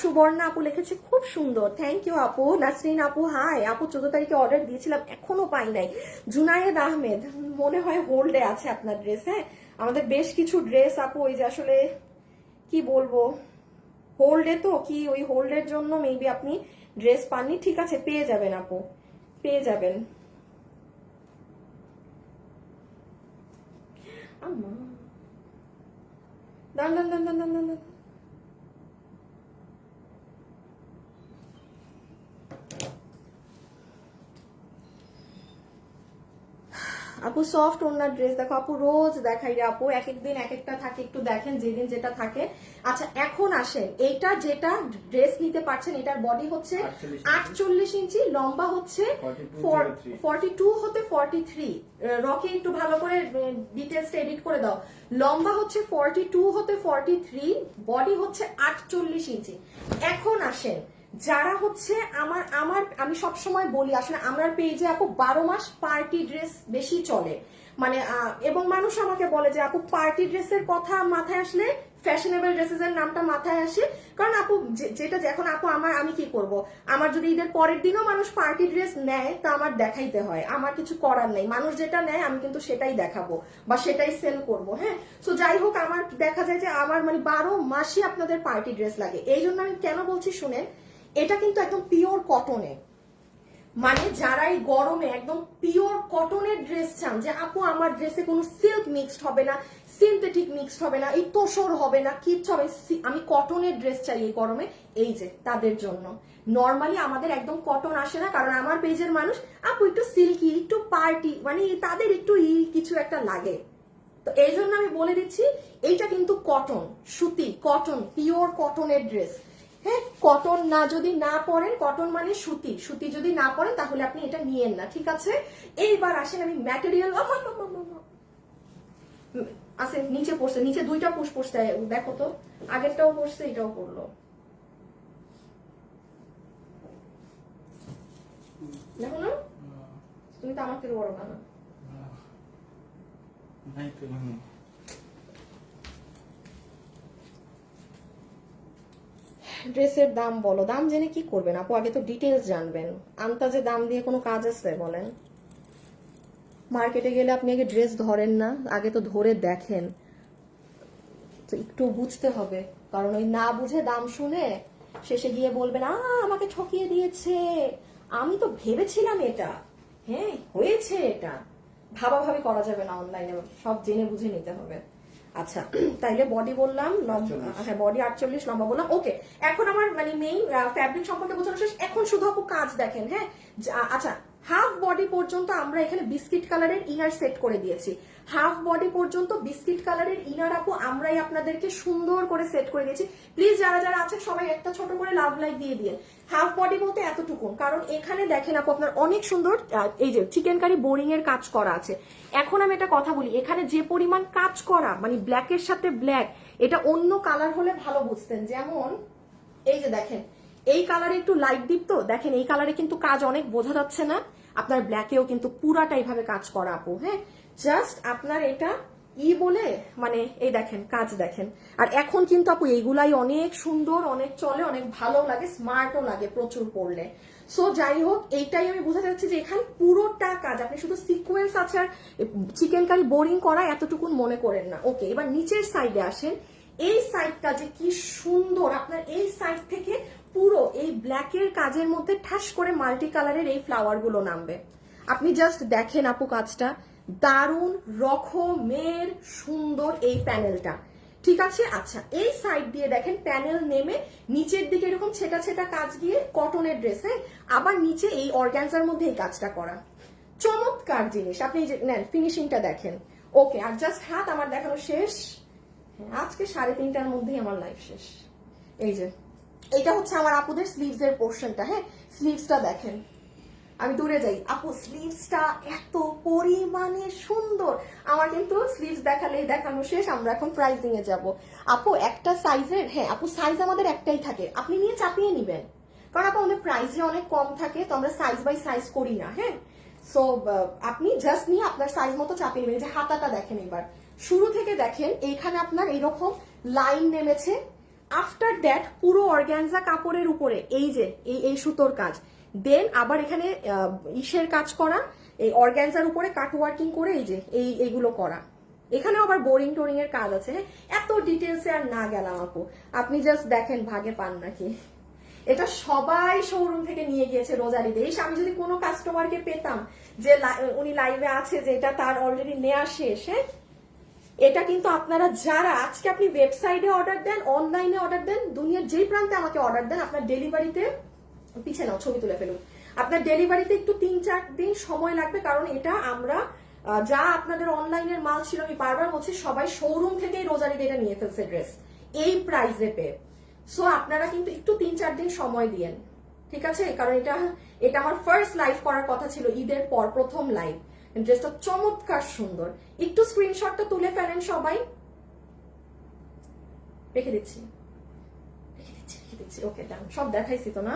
সুবর্ণা আপু লিখেছে খুব সুন্দর, থ্যাংক ইউ আপু। নাসরিন আপু, হাই আপু, 14 তারিখে অর্ডার দিয়েছিলাম, এখনো পাই নাই। জুনায়েদ আহমেদ, মনে হয় হোল্ডে আছে আপনার ড্রেস। হ্যাঁ, আমাদের বেশ কিছু ড্রেস আপু ওই যে আসলে কি বলবো, হোল্ডে, তো কি ওই হোল্ডের জন্য মেবি আপনি ড্রেস পাননি। ঠিক আছে, পেয়ে যাবেন আপু, পেয়ে যাবেন। আম্মা, দান। আপু সফট ওনার ড্রেস দেখো আপু, রোজ দেখাই রে আপু, এক এক দিন এক একটা থাকে, একটু দেখেন যেদিন যেটা থাকে। আচ্ছা এখন আসেন, এইটা যেটা ড্রেস নিতে পারছেন, এটার বডি হচ্ছে 48 ইঞ্চি, লম্বা হচ্ছে 42 হতে 43। রকি একটু ভালো করে ডিটেলস এডিট করে দাও। লম্বা হচ্ছে 42 হতে 43, বডি হচ্ছে 48 ইঞ্চি। এখন আসেন, যারা হচ্ছে আমার আমার আমি সবসময় বলি আসলে আমার পেজে আপু 12 মাস পার্টি ড্রেস বেশি চলে, মানে এবং মানুষ আমাকে বলে যে আপু পার্টি ড্রেসের কথা মাথায় আসলে ফ্যাশনেবল ড্রেসেস এর নামটা মাথায় আসে, কারণ আপু যেটা এখন আপু আমি কি করব, আমার যদি ঈদের পরের দিনও মানুষ পার্টি ড্রেস নেয় তা আমার দেখাইতে হয়, আমার কিছু করার নেই, মানুষ যেটা নেয় আমি কিন্তু সেটাই দেখাবো বা সেটাই সেল করব। হ্যাঁ, সো যাই হোক, আমার দেখা যায় যে আমার মানে 12 মাসই আপনাদের পার্টি ড্রেস লাগে। এই জন্য আমি কেন বলছি শুনেন, এটা কিন্তু একদম পিওর কটনে, মানে যারা এই গরমে একদম পিওর কটনের ড্রেস চান, যে আপু আমার ড্রেসে কোনো সিল্ক মিক্সড হবে না, সিনথেটিক মিক্সড হবে না, এই তোষর হবে না, কিচ্ছু হবে, আমি কটনের ড্রেস চাই এই গরমে, এই যে তাদের জন্য। নর্মালি আমাদের একদম কটন আসে না, কারণ আমার পেজের মানুষ আপু একটু সিল্কি, একটু পার্টি, মানে তাদের একটু কিছু একটা লাগে। তো এই জন্য আমি বলে দিচ্ছি, এইটা কিন্তু কটন, সুতি, কটন, পিওর কটনের ড্রেস। হ্যাঁ, কটন না যদি না পরেন, কটন মানে সুতি, সুতি যদি না পরেন তাহলে আপনি এটা নিয়েন না, ঠিক আছে। এইবার আসেন আমি ম্যাটেরিয়াল, আছে নিচে পড়ছে, নিচে দুইটা পুশ পড়ছে, দেখো তো, আগেরটাও পড়ছে এটাও পড়লো, দেখো না, তুমি তো আমার থেকে বড় না। ড্রেসের দাম বলো, দাম জেনে কি করবেন আপু, আগে তো ডিটেলস জানবেন। আন্তাজে দাম দিয়ে কোনো কাজ আছে বলেন? মার্কেটে গেলে আপনি আগে ড্রেস ধরেন না, আগে তো ধরে দেখেন, তো একটু বুঝতে হবে, কারণ ওই না বুঝে দাম শুনে শেষে গিয়ে বলবেন আমাকে ঠকিয়ে দিয়েছে, আমি তো ভেবেছিলাম এটা, হ্যাঁ হয়েছে এটা। ভাবাভাবি করা যাবে না অনলাইনে, সব জেনে বুঝে নিতে হবে। আচ্ছা তাইলে বডি বললাম, হ্যাঁ বডি 48, লম্বা বললাম, ওকে। এখন আমার মানে মেইন ফ্যাব্রিক সম্পর্কে বোঝানো শেষ, এখন শুধু আপু কাজ দেখেন। হ্যাঁ, আচ্ছা হাফ বডি পর্যন্ত আমরা এখানে বিস্কিট কালারের ইনার সেট করে দিয়েছি, হাফ বডি পর্যন্ত বিস্কিট কালারের ইনার আপু আমরাই আপনাদেরকে সুন্দর করে সেট করে দিয়েছি। প্লিজ যারা যারা আছেন সবাই একটা ছোট করে লাভ লাইক দিয়ে দিয়ে। হাফ বডি বলতে এতটুকু, কারণ এখানে দেখেন আপু আপনার অনেক সুন্দর এই যে চিকেন কারি বোরিং এর কাজ করা আছে। এখন আমি একটা কথা বলি, এখানে যে পরিমাণ কাজ করা, মানে ব্ল্যাকের সাথে ব্ল্যাক, এটা অন্য কালার হলে ভালো বুঝতেন, যেমন এই যে দেখেন এই কালারে একটু লাইট দীপ্ত, দেখেন এই কালারে কিন্তু কাজ অনেক বোঝা যাচ্ছে না, আপনার ব্ল্যাকেও কিন্তু পুরাটা এইভাবে কাজ করা আপু। হ্যাঁ, জাস্ট আপনার এটা বলে মানে এই দেখেন কাজ দেখেন। আর এখন কিন্তু আপু এইগুলাই অনেক সুন্দর, অনেক চলে, অনেক ভালো লাগে, স্মার্টও লাগে প্রচুর পরলে। সো যাই হোক, এইটাই আমি বোঝা যাচ্ছে যে এখানে পুরোটা কাজ, আপনি শুধু সিকোয়েন্স আছে আর চিকেন কারি বোরিং করা এতটুকুন মনে করেন না। ওকে, এবার নিচের সাইডে আসেন, এই সাইডটা যে কি সুন্দর, আপনার এই সাইড থেকে পুরো এই ব্ল্যাকের কাজের মধ্যে ঠাস করে মাল্টি কালারের এই ফ্লাওয়ার গুলো নামবে। আপনি জাস্ট দেখেন আপু কাজটা, দারুণ রকমের সুন্দর এই প্যানেলটা, ঠিক আছে। আচ্ছা এই সাইড দিয়ে দেখেন প্যানেল নেমে নিচের দিকে এরকম ছেটা ছেটা কাজ দিয়ে কটনের ড্রেসে, আবার নিচে এই অর্গানজার মধ্যে এই কাজটা করা, চমৎকার জিনিস। আপনি যে নেন ফিনিশিংটা দেখেন। ওকে, আর জাস্ট হাত আমার দেখানো শেষ। আজকে 3:30টার মধ্যেই আমার লাইফ শেষ। এই যে এটা হচ্ছে আমার আপুদের স্লিভস এর পোর্শনটা। হ্যাঁ, স্লিভসটা দেখেন, আমি দূরে যাই আপু, স্লিভসটা এত পরিমাণে সুন্দর। আমার কিন্তু স্লিভস দেখালেই দেখানো শেষ, আমরা এখন প্রাইজিং এ যাব আপু। একটা সাইজের, হ্যাঁ আপু সাইজ আমাদের একটাই থাকে, আপনি নিয়ে চাপিয়ে নিবেন, কারণ আপু আমাদের প্রাইসে অনেক কম থাকে, তো আমরা সাইজ বাই সাইজ করি না। হ্যাঁ, সো আপনি জাস্ট নিয়ে আপনার সাইজ মতো চাপিয়ে নেবেন। যে হাতাটা দেখেন, এবার শুরু থেকে দেখেন, এইখানে আপনার এইরকম লাইন নেমেছে, আফটার দ্যাট পুরো অর্গানজা কাপড়ের উপরে এই যে এই সুতোর কাজ, দেন আবার এখানে ইসের কাজ করা, এই অর্গানজার উপরে কাট ওয়ার্কিং করে এই যে এইগুলো করা, এখানেও আবার বোরিং টোরিং এর কাজ আছে। হ্যাঁ, এত ডিটেলসে আর না গেলাম আপু, আপনি জাস্ট দেখেন ভাগে পান নাকি। এটা সবাই শোরুম থেকে নিয়ে গিয়েছে রোজারিতে। এই আমি যদি কোনো কাস্টমারকে পেতাম যে উনি লাইভে আছে, যে এটা তার অলরেডি নেওয়া শেষ, হ্যাঁ এটা কিন্তু আপনারা যারা আজকে আপনি ওয়েবসাইটে অর্ডার দেন, অনলাইনে অর্ডার দেন, দুনিয়ার যেই প্রান্তে আমাকে অর্ডার দেন, আপনার ডেলিভারিতে পিছিয়ে নাও, ছবি তুলে ফেলুন, আপনার ডেলিভারিতে একটু 3-4 দিন সময় লাগবে, কারণ এটা আমরা যা আপনাদের অনলাইনের মাল ছিল আমি বারবার বলছি সবাই শোরুম থেকেই রোজারির এটা নিয়ে ফেলছে ড্রেস এই প্রাইসে পেয়ে। সো আপনারা কিন্তু একটু 3-4 দিন সময় দিয়েন, ঠিক আছে? কারণ এটা আমার ফার্স্ট লাইভ করার কথা ছিল ঈদের পর, প্রথম লাইভ। ড্রেসটা চমৎকার সুন্দর। একটু স্ক্রিনশটটা তুলে ফেলেন সবাই। রেখে দিচ্ছি। ওকে ডান। সব দেখাইছি তো না?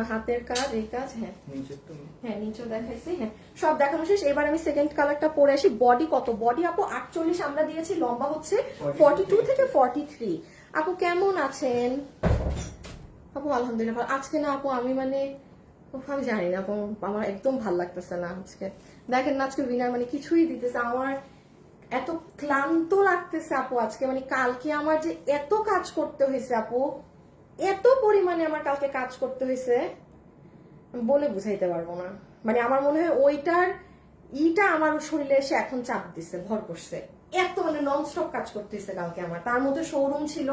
হাতের কাজ, এই কাজ, হ্যাঁ নিচেও দেখাইছি, হ্যাঁ সব দেখানো শেষ। এবার আমি সেকেন্ড কালারটা পরে আসি। বডি কত? বডি আপু 48 আমরা দিয়েছি, লম্বা হচ্ছে 42 থেকে 43। আপু কেমন আছেন? আপু আলহামদুলিল্লাহ ভালো। আজকে না আপু আমি আমি জানি না আপু, আমার একদম ভাল লাগতেছে না আজকে। দেখেন না আজকে উইনার কিছুই দিতেছে, আমার এত ক্লান্ত লাগতেছে আপু আজকে। কালকে আমার যে এত কাজ করতে হয়েছে আপু, এত পরিমাণে আমার কালকে কাজ করতে হয়েছে বলে বুঝাইতে পারবো না। আমার মনে হয় ওইটার আমার শরীরে এসে এখন চাপ দিচ্ছে, ভর করছে। এত নন স্টপ কাজ করতে হয়েছে কালকে আমার। তার মধ্যে শোরুম ছিল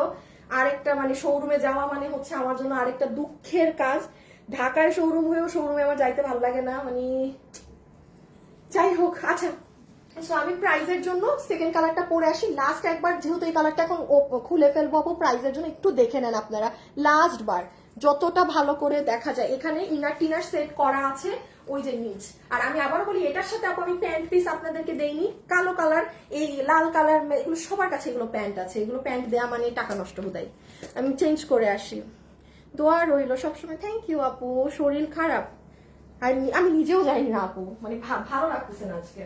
আরেকটা, শোরুমে যাওয়া হচ্ছে আমার জন্য আরেকটা দুঃখের কাজ। ঢাকায় শোরুম হয়েও শোরুমে আমার যাইতে ভালো লাগে না। যাই হোক, আচ্ছা সো আমি প্রাইজের জন্য সেকেন্ড কালারটা পরে আসি। লাস্ট একবার যেহেতু এই কালারটা এখন খুলে ফেলবো আপু, প্রাইজের জন্য একটু দেখে নেন আপনারা লাস্ট বার যতটা ভালো করে দেখা যায়। এখানে ইনার টিনার সেট করা আছে, ওই যে নিচ। আর আমি আবার বলি এটার সাথে আপু আমি প্যান্ট পিস আপনাদেরকে দেইনি। কালো কালার, এই লাল কালার, এগুলো সবার কাছে এগুলো প্যান্ট আছে। এগুলো প্যান্ট দেওয়া টাকা নষ্ট হুদাই। আমি চেঞ্জ করে আসি। দোয়া রইল সবসময়। থ্যাংক ইউ আপু। শরীর খারাপ আর আমি নিজেও জানি না আপু, ভালো লাগতেছে না আজকে।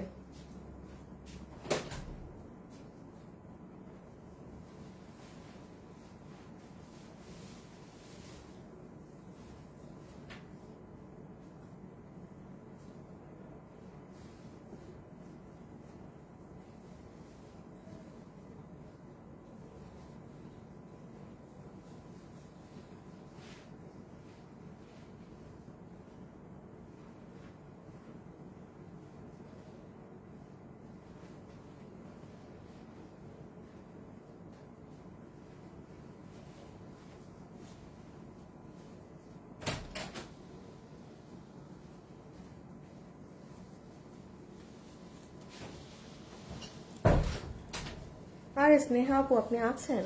আরে স্নেহা আপু আপনি আছেন?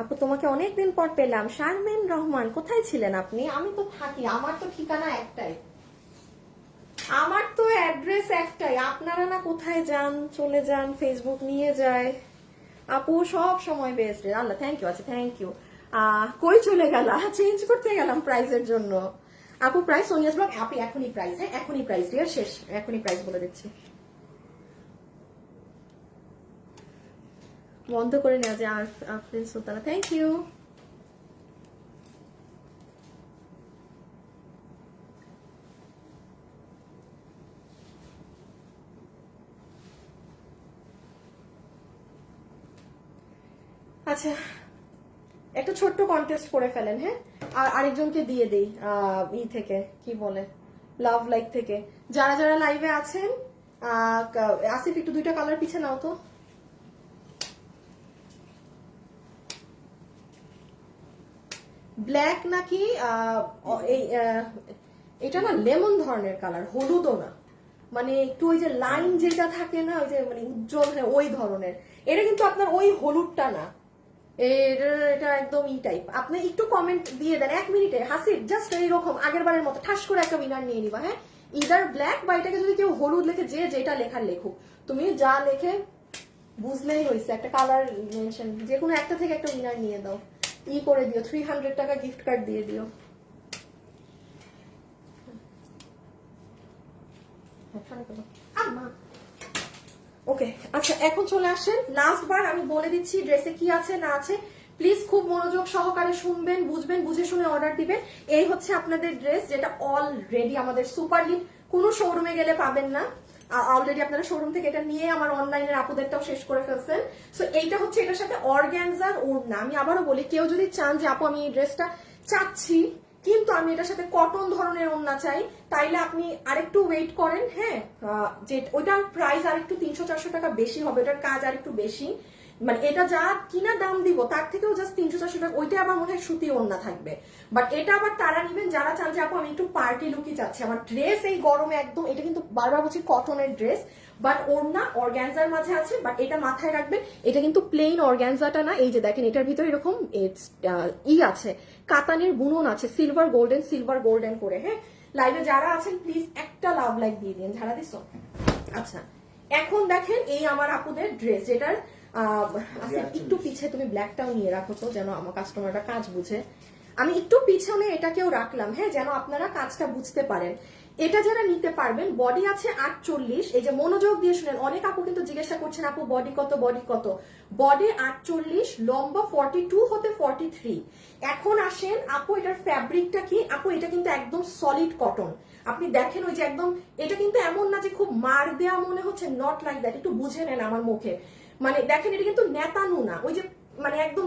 আপু তোমাকে অনেকদিন পর পেলাম। শারমিন রহমান, কোথায় ছিলেন আপনি? আমি তো থাকি, আমার তো ঠিকানা একটাই, আমার তো অ্যাড্রেস একটাই। আপনারা না কোথায় যান, চলে যান, ফেসবুক নিয়ে যায়। আপু সব সময় বেস্ট। আল্লাহ থ্যাংক ইউ। আচ্ছা থ্যাংক ইউ। কই চলে গেল? চেঞ্জ করতে গেলাম প্রাইজের জন্য। আপু প্রাইস সোনিয়াস ব্লগ, আপনি এখনই প্রাইস, হ্যাঁ এখনই প্রাইস ডিয়ার, শেষ এখনই প্রাইস বলে দিচ্ছি। বন্ধ করে নেওয়া যায়। Afrin Sultana, thank you. আচ্ছা একটা ছোট্ট কন্টেস্ট করে ফেলেন, হ্যাঁ আর আরেকজনকে দিয়ে দেই থেকে কি বলে লাভ লাইক থেকে। যারা যারা লাইভে আছেন, আসিফ একটু 2টা কালার পিছে নাও তো। ব্ল্যাক নাকি এটা না লেমন ধরনের কালার, হলুদও না, একটু ওই যে লাইন যেটা থাকে না, ওই যে উজ্জ্বল, ওই ধরনের। এটা কিন্তু আপনার ওই হলুদটা না, এটা একদম টাইপ। আপনি একটু কমেন্ট দিয়ে দেন 1 মিনিটে। হাসিব জাস্ট এইরকম আগের বারের মতো ঠাস করে একটা উইনার নিয়ে নিবা, হ্যাঁ ইদার ব্ল্যাক বা এটাকে যদি কেউ হলুদ লেখে, যে যেটা লেখার লেখুক, তুমি যা লেখে বুঝলেই হয়েছে। একটা কালার মেনশন, যে কোনো একটা থেকে একটা উইনার নিয়ে দাও, করে দিও, 300 টাকা গিফট কার্ড দিয়ে দিও। ওকে আচ্ছা এখন চলে আসেন। লাস্ট বার আমি বলে দিচ্ছি ড্রেসে কি আছে না আছে, প্লিজ খুব মনোযোগ সহকারে শুনবেন, বুঝবেন, বুঝে শুনে অর্ডার দিবেন। এই হচ্ছে আপনাদের ড্রেস, যেটা অলরেডি আমাদের সুপার হিট, কোনো শোরুমে গেলে পাবেন না। অলরেডি আপনারা শোরুম থেকে এটা নিয়ে আমার অনলাইনের আপুদেরটাও শেষ করে ফেলছেন। সো এইটা হচ্ছে এটার সাথে অর্গানজার ওড়না। আমি আবারও বলি, কেউ যদি চান যে আপু আমি এই ড্রেসটা চাচ্ছি কিন্তু আমি এটার সাথে কটন ধরনের ওড়না চাই, তাইলে আপনি আরেকটু ওয়েট করেন, হ্যাঁ যে ওইটার প্রাইস আরেকটু 300-400 টাকা বেশি হবে, ওটার কাজ আরেকটু বেশি। মানে এটা যা কিনা দাম দিব তার থেকেও জাস্ট 300-400 টাকা, ওইটা আবার মনে হয় সুতি ওড়না থাকবে। বাট এটা আবার তারা নিবেন যারা চান যে আপু আমি একটু পার্টি লুকই চাচ্ছি, আমার ড্রেস এই গরমে একদম, এটা কিন্তু বারবার বলছি কটনের ড্রেস, বাট ওড়না অর্গ্যানজার মাঝে আছে। বাট এটা মাথায় রাখবেন, এটা কিন্তু প্লেন অর্গ্যানজাটা না, এই যে দেখেন এটার ভিতরে এরকম আছে, কাতানের বুনন আছে, সিলভার গোল্ডেন করে। হ্যাঁ, লাইভে যারা আছেন প্লিজ একটা লাভ লাইক দিয়ে দিন, ঝাড়া দিস। আচ্ছা, এখন দেখেন এই আমার আপুদের ড্রেস, যেটার আচ্ছা একটু পিছে তুমি ব্ল্যাকটাও নিয়ে রাখো তো, যেন আমার কাস্টমারটা কাজ বুঝে। আমি একটু পিছনে এটাকেও রাখলাম, হ্যাঁ, যেন আপনারা কাজটা বুঝতে পারেন। এটা যারা নিতে পারবেন, বডি আছে 48, এই যে মনোযোগ দিয়ে শুনেন, অনেক আপু কিন্তু জিজ্ঞাসা করছেন আপু বডি কত, বডি 48, লম্বা 42 হতে 43। এখন আসেন আপু এটার ফ্যাব্রিকটা কি, আপু এটা কিন্তু একদম সলিড কটন। আপনি দেখেন ওই যে একদম, এটা কিন্তু এমন না যে খুব মার দেয়া মনে হচ্ছে, নট লাইক দ্যাট, একটু বুঝে নেন আমার মুখে, মানে দেখেন এটা কিন্তু নেতানু না, ওই যে মানে একদম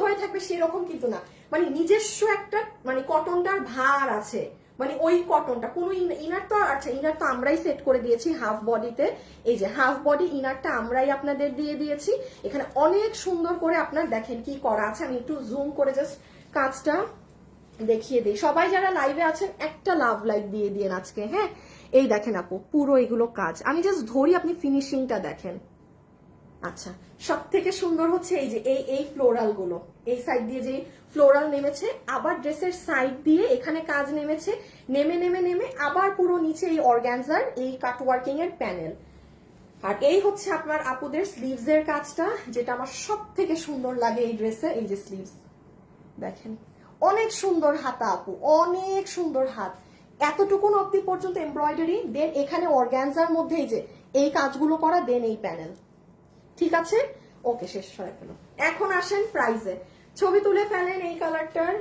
হয়ে থাকবে সেরকম কিন্তু না, মানে নিজস্ব একটা মানে কটনটার ভার আছে, মানে ওই কটনটা কোনো ইনার তো, আচ্ছা ইনার তো আমরাই সেট করে দিয়েছি হাফ বডিতে, এই যে হাফ বডি ইনারটা আমরাই আপনাদের দিয়ে দিয়েছি। এখানে অনেক সুন্দর করে আপনার দেখেন কি করা আছে, আমি একটু জুম করে জাস্ট কাজটা দেখিয়ে দিই। সবাই যারা লাইভে আছেন একটা লাভ লাইক দিয়ে দিন আজকে। হ্যাঁ, এই দেখেন আপু পুরো এগুলো কাজ, আমি জাস্ট ধরি, আপনি ফিনিশিংটা দেখেন। আচ্ছা, সব থেকে সুন্দর হচ্ছে এই যে এই ফ্লোরাল গুলো, এই সাইড দিয়ে যে ফ্লোরাল নেমেছে, আবার ড্রেসের সাইড দিয়ে এখানে কাজ নেমেছে, নেমে আবার পুরো নিচে এই অর্গানজার এই কাটওয়ার্কিং এর প্যানেল। আর এই হচ্ছে আপনার আপুদের স্লিভস এর কাজটা, যেটা আমার সব থেকে সুন্দর লাগে এই ড্রেসে। এই যে স্লিভস দেখেন, অনেক সুন্দর হাতা আপু, অনেক সুন্দর হাত, এতটুকুন অব্দি পর্যন্ত এমব্রয়ডারি, দেন এখানে অর্গানজার মধ্যে এই যে এই কাজগুলো করা, দেন এই প্যানেল। ঠিক আছে, ওকে, শেষ হয়ে গেল। এখন আসেন প্রাইজে, ছবি তুলে ফেলেন এই কালারটার।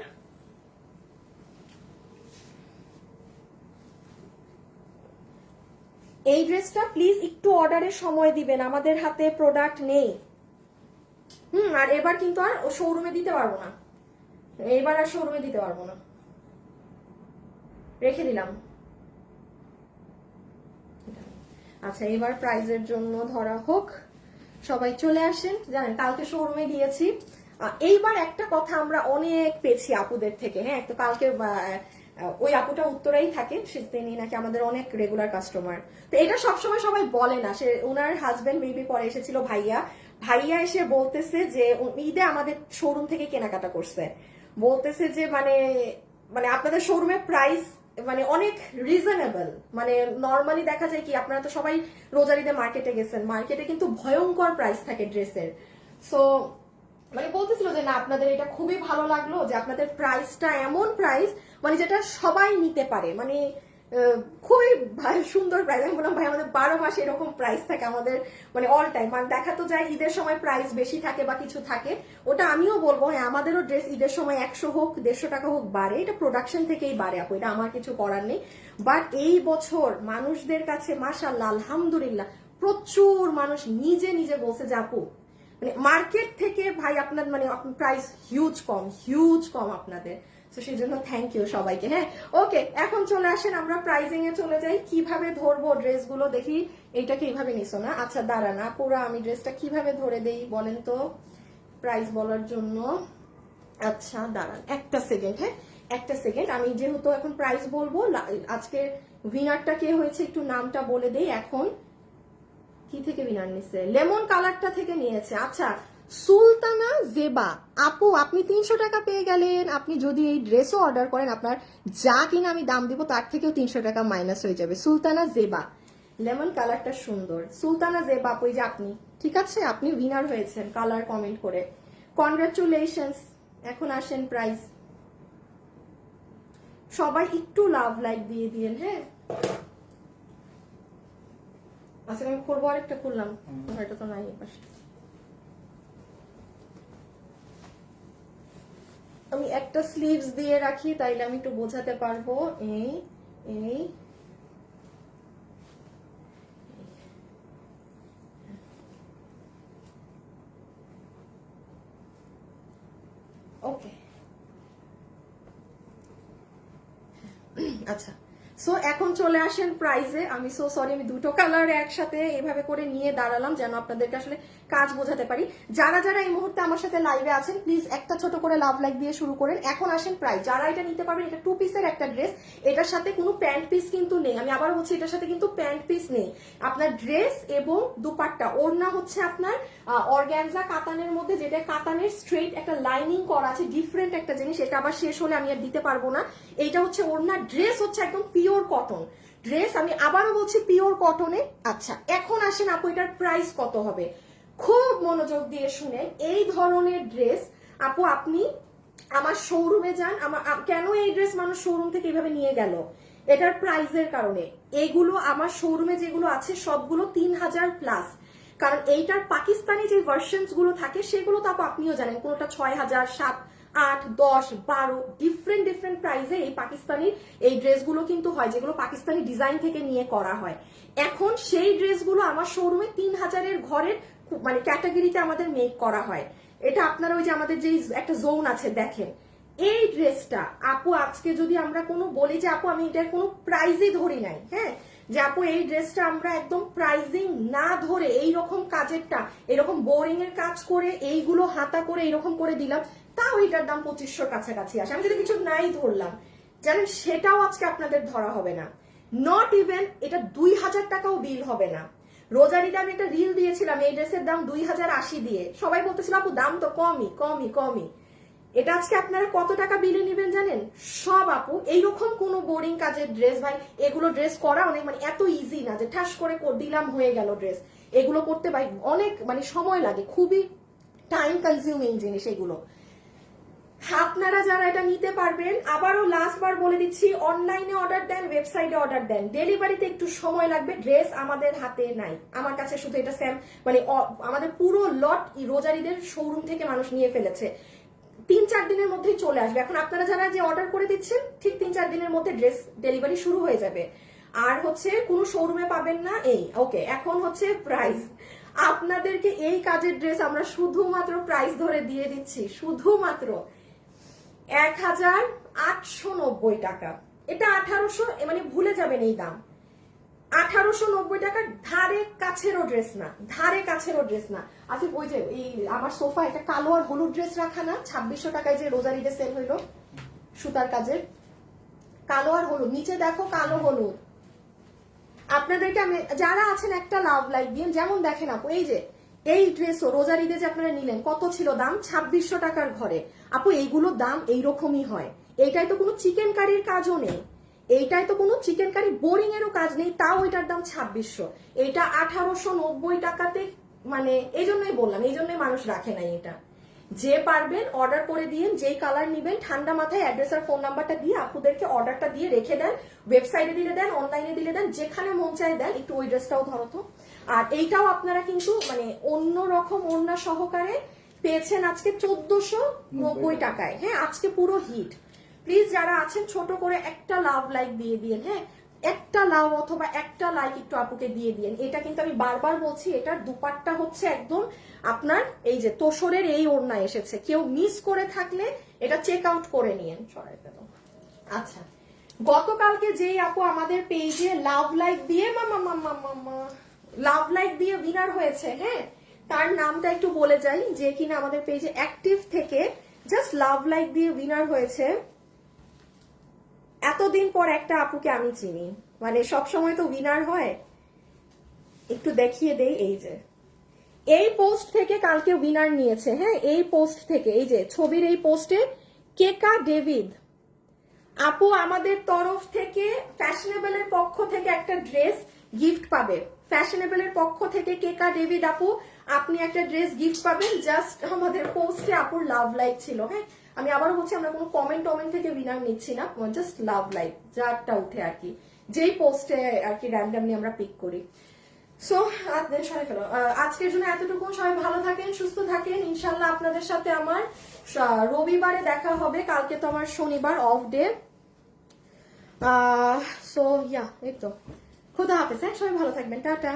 এই ড্রেসটা প্লিজ একটু অর্ডারের সময় দিবেন, আমাদের হাতে প্রোডাক্ট নেই। আর এবার কিন্তু আর শোরুমে দিতে পারবো না, এবার আর শোরুমে দিতে পারবো না, রেখে দিলাম। আচ্ছা, এবার প্রাইজের জন্য ধরা হোক, সবাই চলে আসেন। জানেন কালকে শোরুমে দিয়েছি, এইবার একটা কথা আমরা অনেক পেয়েছি আপুদের থেকে। হ্যাঁ, তো কালকে ওই আপুটা উত্তরাই থাকে, তিনি নাকি আমাদের অনেক রেগুলার কাস্টমার। তো এটা সবসময় সবাই বলে না, সে ওনার হাজবেন্ড মেবি পরে এসেছিল, ভাইয়া এসে বলতেছে যে ঈদে আমাদের শোরুম থেকে কেনাকাটা করছে, বলতেছে যে মানে মানে আপনাদের শোরুমে প্রাইস মানে অনেক রিজনেবল, মানে নর্মালি দেখা যায় কি, আপনারা তো সবাই রোজার ঈদে মার্কেটে গেছেন, মার্কেটে কিন্তু ভয়ঙ্কর প্রাইস থাকে ড্রেসের। সো মানে বলতেছিল যে না আপনাদের এটা খুবই ভালো লাগলো, যে আপনাদের প্রাইসটা এমন প্রাইস মানে যেটা সবাই নিতে পারে, মানে খুবই সুন্দর প্রাইস। আমি বললাম ভাই আমাদের 12 মাসে এরকম প্রাইস থাকে আমাদের, মানে অল টাইম, মানে দেখা তো যায় ঈদের সময় প্রাইস বেশি থাকে বা কিছু থাকে, ওটা আমিও বলবো হ্যাঁ আমাদেরও ড্রেস ঈদের সময় 100 হোক 150 টাকা হোক বাড়ে, এটা প্রোডাকশন থেকেই বাড়ে আপু, এটা আমার কিছু করার নেই। বাট এই বছর মানুষদের কাছে মাশাআল্লাহ আলহামদুলিল্লাহ প্রচুর মানুষ নিজে নিজে বলছে যে আপু মানে মার্কেট থেকে ভাই আপনার মানে প্রাইস হিউজ কম আপনাদের, তো সেই জন্য থ্যাংক ইউ সবাইকে। হ্যাঁ, ওকে, এখন চলে আসেন আমরা প্রাইজিং এ চলে যাই। কিভাবে ধরবো ড্রেসগুলো দেখি, এইটাকে এইভাবে নিছো না, আচ্ছা দাঁড়ান পুরো আমি ড্রেসটা কিভাবে ধরে দেই বলেন তো প্রাইস বলার জন্য। আচ্ছা দাঁড়ান একটা সেকেন্ড, হ্যাঁ একটা সেকেন্ড, আমি যেহেতু এখন প্রাইস বলবো, আজকে উইনারটা কে হয়েছে একটু নামটা বলে দেই। এখন কি থেকে উইনার নিছে, লেমন কালারটা থেকে নিয়েছে। আচ্ছা, সুলতানা জেবা আপু, আপনি 300 টাকা পেয়ে গেলেন। আপনি যদি এই ড্রেসও অর্ডার করেন, আপনার যা কিনা আমি দাম দিব তার থেকেও 300 টাকা মাইনাস হয়ে যাবে। সুলতানা জেবা, লেমন কালারটা সুন্দর, সুলতানা জেবা আপু, এই যে আপনি, ঠিক আছে, আপনি উইনার হয়েছেন কালার কমেন্ট করে, কনগ্রাচুলেশনস। এখন আসেন প্রাইস, সবাই একটু লাভ লাইক দিয়ে দিয়েন। হ্যাঁ, আচ্ছা আমি করবো, আরেকটা করলাম, এটা তো নাই পাশে, আমি একটা স্লিভস দিয়ে রাখি তাইলে আমি একটু বোঝাতে পারবো। এই এই ওকে, আচ্ছা সো এখন চলে আসেন প্রাইজে। আমি সো সরি, আমি দুটো কালার একসাথে এভাবে করে নিয়ে দাঁড়ালাম যেন আপনাদেরকে আসলে কাজ বোঝাতে পারি। যারা যারা এই মুহূর্তে আমার সাথে লাইভে আছেন প্লিজ একটা ছোট করে লাভ লাইক দিয়ে শুরু করেন। এখন আসেন প্রাইস, যারা এটা নিতে পারবেন, এটা 2 পিসের একটা ড্রেস, এটার সাথে কোনো প্যান্ট পিস কিন্তু নেই। আমি আবার বলছি এটার সাথে কিন্তু প্যান্ট পিস নেই। আপনার ড্রেস এবং দুপাট্টা, ওড়না হচ্ছে আপনার অর্গানজা কাতানের মধ্যে, যেটা কাতানের স্ট্রেট একটা লাইনিং করা আছে, ডিফারেন্ট একটা জিনিস। এটা আবার শেষ হলে আমি আর দিতে পারবো না। এইটা হচ্ছে ওড়না, ড্রেস হচ্ছে একদম পিওর কটন ড্রেস, আমি আবারও বলছি পিওর কটনে। আচ্ছা এখন আসেন আপু এটার প্রাইস কত হবে, খুব মনোযোগ দিয়ে শুনেন। এই ধরনের ড্রেস আপু আপনি আমার শোরুমে যান, আমার কেন এই ড্রেস মানুষ শোরুম থেকে এইভাবে নিয়ে গেল, এটার প্রাইসের কারণে। এইগুলো আমার শোরুমে যেগুলো আছে সবগুলো 3000 প্লাস, কারণ এইটার পাকিস্তানি যে ভার্সনস গুলো থাকে সেগুলো তো আপনিও জানেন, কোনোটা 6000, 7, 8, 10, 12 ডিফারেন্ট ডিফারেন্ট প্রাইসে এই পাকিস্তানি এই ড্রেসগুলো কিন্তু হয়, যেগুলো পাকিস্তানি ডিজাইন থেকে নিয়ে করা হয়। এখন সেই ড্রেসগুলো আমার শোরুমে 3000-এর ঘরের মানে ক্যাটাগরিতে আমাদের মেক করা হয়। এটা আপনারা ওই যে আমাদের যে একটা জোন আছে দেখেন, এই ড্রেসটা আপু আজকে যদি আমরা কোনো বলি যে আপু আমি এটার কোনো প্রাইজই ধরি নাই, হ্যাঁ, যে আপু এই ড্রেসটা আমরা একদম প্রাইজিং না ধরে এইরকম কাজেরটা এরকম বোরিং এর কাজ করে এইগুলো হাতা করে এরকম করে দিলাম, তাও এটার দাম 2500 কাছাকাছি আসে। আমি যদি কিছু নাই ধরলাম জানেন, সেটাও আজকে আপনাদের ধরা হবে না। নট ইভেন এটা 2000 টাকাও বিল হবে না। রোজারিতে আমি একটা রিল দিয়েছিলাম এই ড্রেসের দাম 2080 দিয়ে, সবাই বলতেছিল আপু দাম তো কমই কমই কমই। এটা আজকে আপনারা কত টাকা বিলে নেবেন জানেন? সব আপু এইরকম কোন বোরিং কাজের ড্রেস, ভাই এগুলো ড্রেস করা অনেক মানে এত ইজি না যে ঠাস করে দিলাম হয়ে গেল ড্রেস। এগুলো করতে ভাই অনেক মানে সময় লাগে, খুবই টাইম কনজিউমিং জিনিস এগুলো। আপনারা যারা এটা নিতে পারবেন, আবারও লাস্ট বার বলে দিচ্ছি, অনলাইনে অর্ডার দেন, ওয়েবসাইটে অর্ডার দেন, ডেলিভারিতে একটু সময় লাগবে। ড্রেস আমাদের হাতে নাই, আমার কাছে শুধু এটা মানে আমাদের পুরো লট রোজারিদের শোরুম থেকে মানুষ নিয়ে ফেলেছে। 3-4 দিনের মধ্যেই চলে আসবে। এখন আপনারা যারা যে অর্ডার করে দিচ্ছেন ঠিক 3-4 দিনের মধ্যে ড্রেস ডেলিভারি শুরু হয়ে যাবে। আর হচ্ছে কোনো শোরুমে পাবেন না এই। ওকে, এখন হচ্ছে প্রাইস। আপনাদেরকে এই কাজের ড্রেস আমরা শুধুমাত্র প্রাইস ধরে দিয়ে দিচ্ছি শুধুমাত্র 1890 টাকা। এটা 1800, মানে ভুলে যাবেন এই দাম, 1890 টাকা। ধারে কাছেরও ড্রেস না, ধারে কাছেরও ড্রেস না। আচ্ছা ওই যে এই আমার সোফা একটা কালো আর হলুদ ড্রেস রাখা না 2600 টাকায়, যে রোজারিতে সেল হইলো সুতার কাজের, কালো আর হলুদ, নিচে দেখো কালো হলুদ। আপনাদেরকে আমি যারা আছেন একটা লাভ লাইক দিন, যেমন দেখেন আপু এই যে এই ড্রেসও রোজারিতে যে আপনারা নিলেন কত ছিল দাম? 2600 টাকার ঘরে। আপু এইগুলোর দাম এইরকমই হয়। এইটাই তো কোনো চিকেন কারির কাজও নেই, এইটাই তো কোনো চিকেন কারি বোরিং এরও কাজ নেই, তাও এটার দাম 2600। এইটা 1890 টাকাতে, মানে এই জন্যই বললাম, এই জন্যই মানুষ রাখে নাই এটা। যে পারবেন অর্ডার করে দিন, যেই কালার নিবেন ঠান্ডা মাথায় অ্যাড্রেস আর ফোন নাম্বারটা দিয়ে আপুদেরকে অর্ডারটা দিয়ে রেখে দেন, ওয়েবসাইটে দিলে দেন, অনলাইনে দিলে দেন, যেখানে মন চায় দেন। একটু ওই ড্রেসটাও ধরো তো। আর এইটাও আপনারা কিন্তু মানে অন্য রকম ওড়না সহকারে পেয়েছেন আজকে 1490 টাকায়। হ্যাঁ, আজকে পুরো হিট। প্লিজ যারা আছেন ছোট করে একটা লাভ লাইক দিয়ে দিন, হ্যাঁ একটা লাভ অথবা একটা লাইক একটু আপুকে দিয়ে দিন। এটা কিন্তু আমি বারবার বলছি, এটার দুপাট্টা হচ্ছে একদম আপনার এই যে তোসরের এই ওড়না এসেছে, কেউ মিস করে থাকলে এটা চেক আউট করে নিয়েন। সরাই ফেলো। আচ্ছা, গতকালকে যেই আপু আমাদের পেজে লাভ লাইক দিয়ে লাভ লাইক দিয়ে উইনার হয়েছে, হ্যাঁ তার নামটা একটু বলে যাই, যে কিনা আমাদের পেজে অ্যাক্টিভ থেকে জাস্ট লাভ লাইক দিয়ে উইনার হয়েছে। এতদিন পর একটা আপুকে আমি চিনি, মানে সব সময় তো উইনার হয়, একটু দেখিয়ে দেই। এই যে এই পোস্ট থেকে কালকে উইনার নিয়েছে, হ্যাঁ এই পোস্ট থেকে, এই যে ছবির এই পোস্টে কেকা ডেভিড আপু আমাদের তরফ থেকে ফ্যাশনেবলের পক্ষ থেকে একটা ড্রেস গিফট পাবে। ফ্যাশনেবলের পক্ষ থেকে কেকা ডেভিড আপু আপনি একটা ড্রেস গিফট পাবেন। জাস্ট আমাদের পোস্টে আপুর লাভ লাইক ছিল। হ্যাঁ আমি আবারও বলছি, আমরা কোনো কমেন্ট থেকে উইনার নিচ্ছি না, জাস্ট লাভ লাইক যারটা উঠে আর কি, যেই পোস্টে আর কি র্যান্ডামলি আমরা পিক করি। সো সবাই ফেলো, আজকের জন্য এতটুকু। সবাই ভালো থাকেন, সুস্থ থাকেন। ইনশাল্লাহ আপনাদের সাথে আমার রবিবারে দেখা হবে, কালকে তো আমার শনিবার অফ ডে। সো ইয়া এই তো, খোদা হাফেজ। হ্যাঁ সবাই ভালো থাকবেন, টাটা।